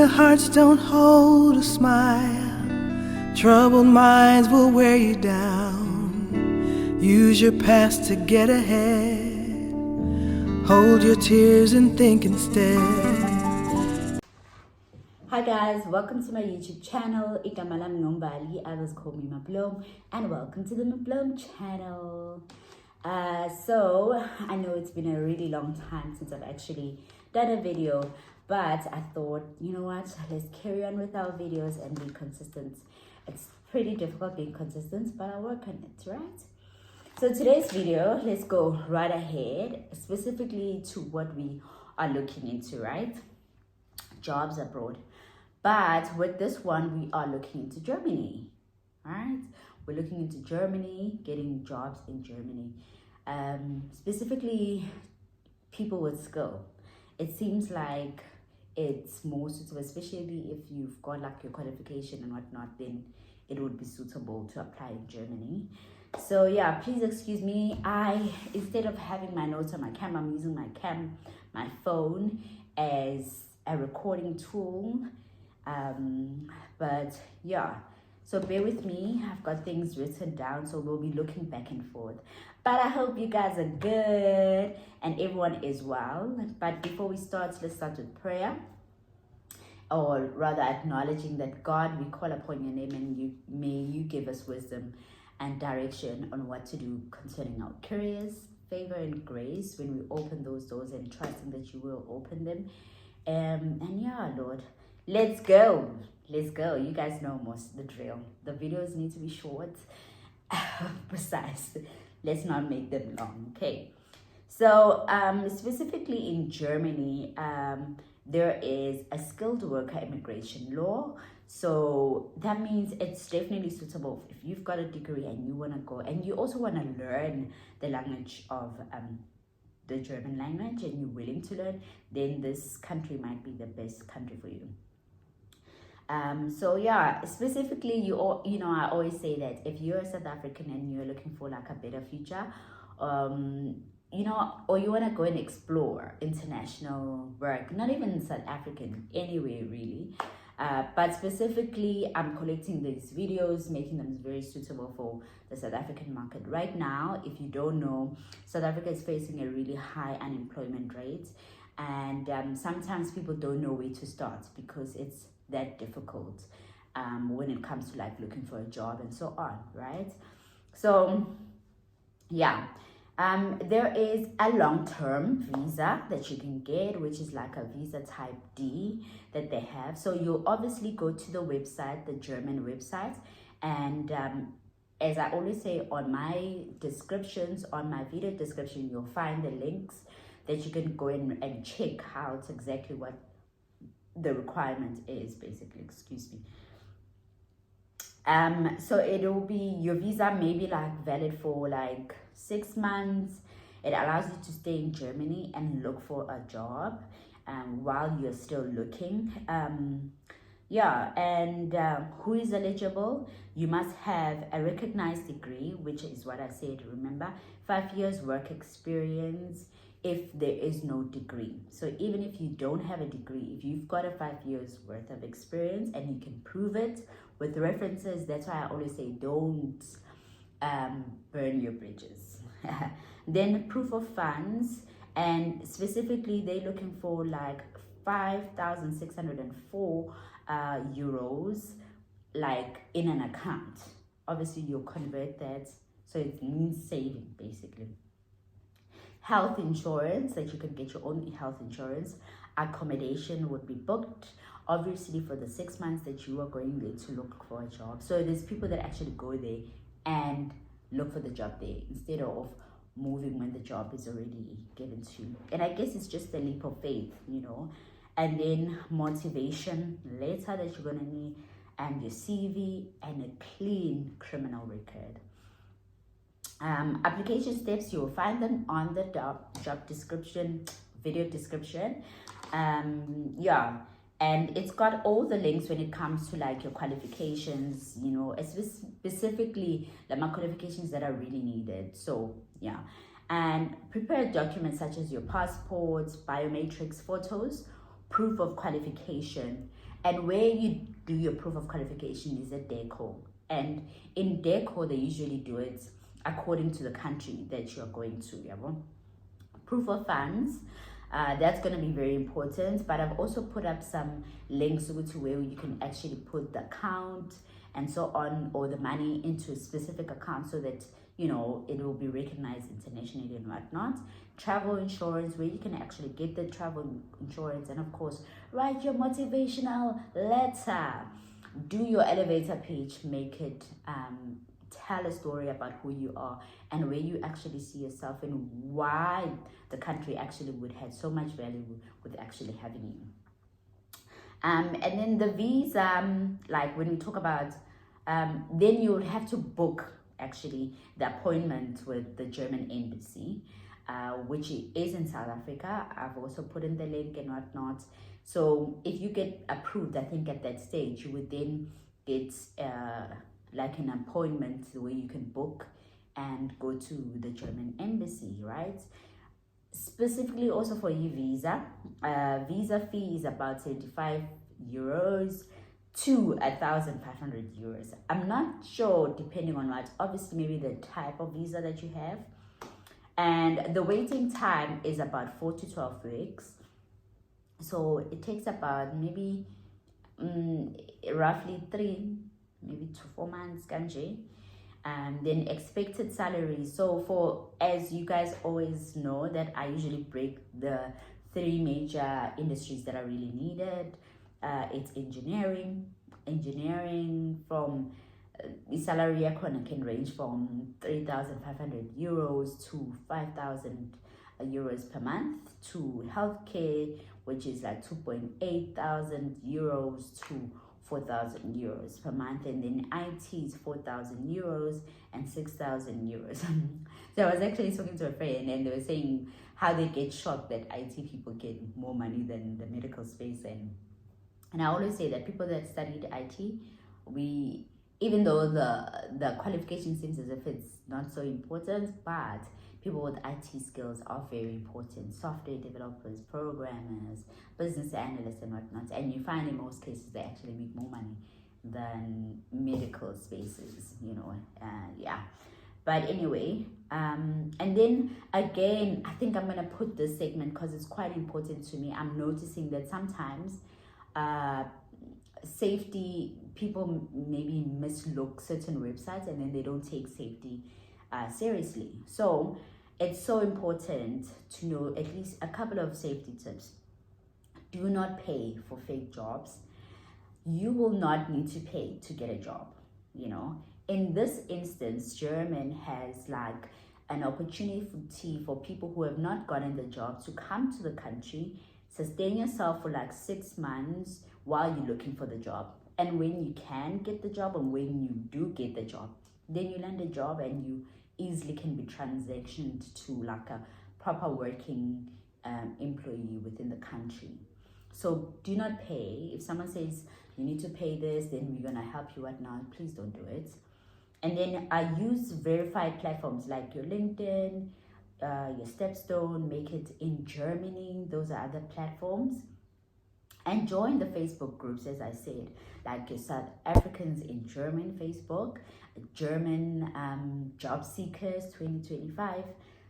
Sincere hearts don't hold a smile. Troubled minds will wear you down. Use your past to get ahead. Hold your tears and think instead. Hi guys, welcome to my YouTube channel. Igama lami Nombali, others call me Mablom, and welcome to the Mablom channel. So I know it's been a really long time since I've actually done a video, but I thought, you know what, let's carry on with our videos and be consistent. It's pretty difficult being consistent, but I'll work on it, right? So today's video, let's go right ahead, specifically to what we are looking into, right? Jobs abroad. But with this one, we are looking into Germany, right? We're looking into Germany, getting jobs in Germany. Specifically, people with skill. It seems like it's more suitable, especially if you've got like your qualification and whatnot, then it would be suitable to apply in Germany. So yeah, please excuse me. Instead of having my notes on my camera, I'm using my phone as a recording tool. But yeah, so bear with me. I've got things written down, so we'll be looking back and forth. But I hope you guys are good and everyone is well. But before we start, let's start with prayer, or rather acknowledging that God, we call upon your name, and may you give us wisdom and direction on what to do concerning our careers, favor and grace when we open those doors, and trusting that you will open them. And yeah, Lord, let's go. You guys know the drill. The videos need to be short, precise. Let's not make them long. Okay, so specifically in Germany, there is a skilled worker immigration law. So that means it's definitely suitable if you've got a degree and you want to go, and you also want to learn the language of the German language, and you're willing to learn, then this country might be the best country for you. So yeah, specifically, I always say that if you're a South African and you're looking for like a better future, or you want to go and explore international work, not even South African, anywhere really. But specifically, I'm collecting these videos, making them very suitable for the South African market. Right now, if you don't know, South Africa is facing a really high unemployment rate. And sometimes people don't know where to start because it's that difficult when it comes to like looking for a job and so on, right? So yeah, there is a long-term visa that you can get, which is like a visa type D that they have. So you'll obviously go to the website, the German website, and as I always say on my descriptions, on my video description, you'll find the links that you can go in and check out exactly what the requirement is, basically. Excuse me. So it'll be, your visa may be like valid for like 6 months. It allows you to stay in Germany and look for a job while you're still looking. Who is eligible? You must have a recognized degree, which is what I said, remember, 5 years work experience if there is no degree. So even if you don't have a degree, if you've got a 5 years worth of experience and you can prove it with references, that's why I always say don't burn your bridges. Then proof of funds, and specifically they're looking for like 5,604 euros, like in an account. Obviously you'll convert that, so it means saving basically. Health insurance, that you can get your own health insurance. Accommodation would be booked, obviously, for the 6 months that you are going there to look for a job. So there's people that actually go there and look for the job there instead of moving when the job is already given to you. And I guess it's just a leap of faith, And then motivation letter that you're gonna need, and your CV, and a clean criminal record. Application steps, you will find them on the job description, video description. And it's got all the links when it comes to like your qualifications, specifically like my qualifications that are really needed. So yeah, and prepare documents such as your passports, biometrics, photos, proof of qualification, And where you do your proof of qualification is at DECO. And in DECO, they usually do it according to the country that you're going to. Yeah? Proof of funds, that's going to be very important. But I've also put up some links to where you can actually put the account and so on, or the money into a specific account so that, you know, it will be recognized internationally and whatnot. Travel insurance, where you can actually get the travel insurance, and of course write your motivational letter, do your elevator pitch, make it tell a story about who you are and where you actually see yourself and why the country actually would have so much value with actually having you. And then the visa, like when we talk about, then you would have to book actually the appointment with the German embassy, which is in South Africa. I've also put in the link and whatnot. So if you get approved, I think at that stage, you would then get like an appointment where you can book and go to the German embassy, right? Specifically also for your visa, visa fee is about 75 euros to 1,500 euros. I'm not sure, depending on what, obviously maybe the type of visa that you have. And the waiting time is about 4 to 12 weeks. So it takes about maybe roughly 3, maybe to 4 months, kanji. And then expected salary. So for, as you guys always know, that I usually break the 3 major industries that are really needed. It's engineering from the salary can range from 3,500 euros to 5,000 euros per month, to healthcare, which is like 2,800 euros to 4,000 euros per month, and then IT is 4,000 euros and 6,000 euros. So I was actually talking to a friend and they were saying how they get shocked that IT people get more money than the medical space. And I always say that people that studied IT, we, even though the qualification seems as if it's not so important, but people with IT skills are very important. Software developers, programmers, business analysts and whatnot. And you find in most cases they actually make more money than medical spaces, you know, yeah. But anyway, and then again, I think I'm gonna put this segment because it's quite important to me. I'm noticing that sometimes safety, people maybe mislook certain websites and then they don't take safety seriously. So it's so important to know at least a couple of safety tips. Do not pay for fake jobs. You will not need to pay to get a job, you know. In this instance, German has like an opportunity for people who have not gotten the job to come to the country, sustain yourself for like 6 months while you're looking for the job. And when you can get the job and when you do get the job, then you land a job and you easily can be transitioned to like a proper working employee within the country. So do not pay. If someone says you need to pay this, then we're gonna help you whatnot, please don't do it. And then I use verified platforms like your LinkedIn, your Stepstone, make it in Germany. Those are other platforms. And join the Facebook groups, as I said, like your South Africans in German Facebook, German Job Seekers 2025.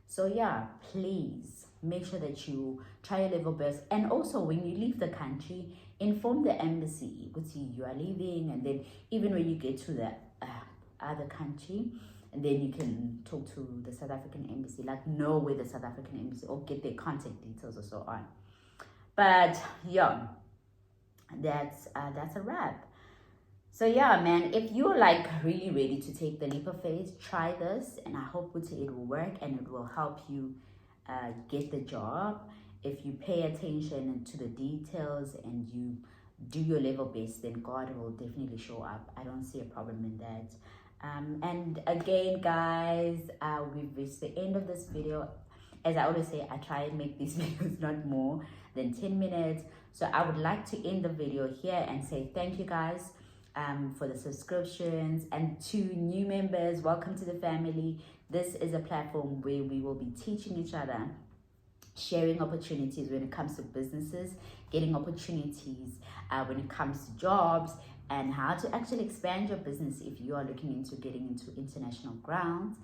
So yeah, please make sure that you try your level best. And also when you leave the country, inform the embassy you are leaving, and then even when you get to the other country, and then you can talk to the South African embassy, like know where the South African embassy, or get their contact details or so on. But yeah, that's a wrap. So yeah, man, if you're like really ready to take the leap of faith, try this, and I hope it will work and it will help you get the job. If you pay attention to the details and you do your level best, then God will definitely show up. I don't see a problem in that. And again, guys, we've reached the end of this video. As I always say, I try and make these videos not more than 10 minutes. So I would like to end the video here and say thank you guys for the subscriptions, and to new members, welcome to the family. This is a platform where we will be teaching each other sharing opportunities when it comes to businesses, getting opportunities when it comes to jobs, and how to actually expand your business if you are looking into getting into international grounds.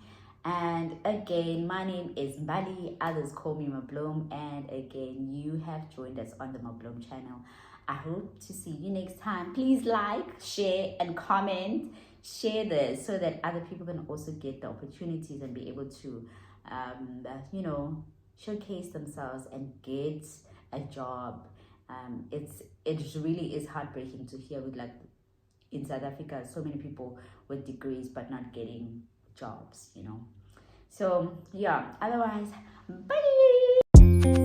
And again, my name is Mbali, others call me Mabloom, and again, you have joined us on the Mabloom channel. I hope to see you next time. Please like, share, and comment. Share this so that other people can also get the opportunities and be able to, showcase themselves and get a job. It really is heartbreaking to hear with, like, in South Africa, so many people with degrees but not getting jobs. So yeah, otherwise, bye.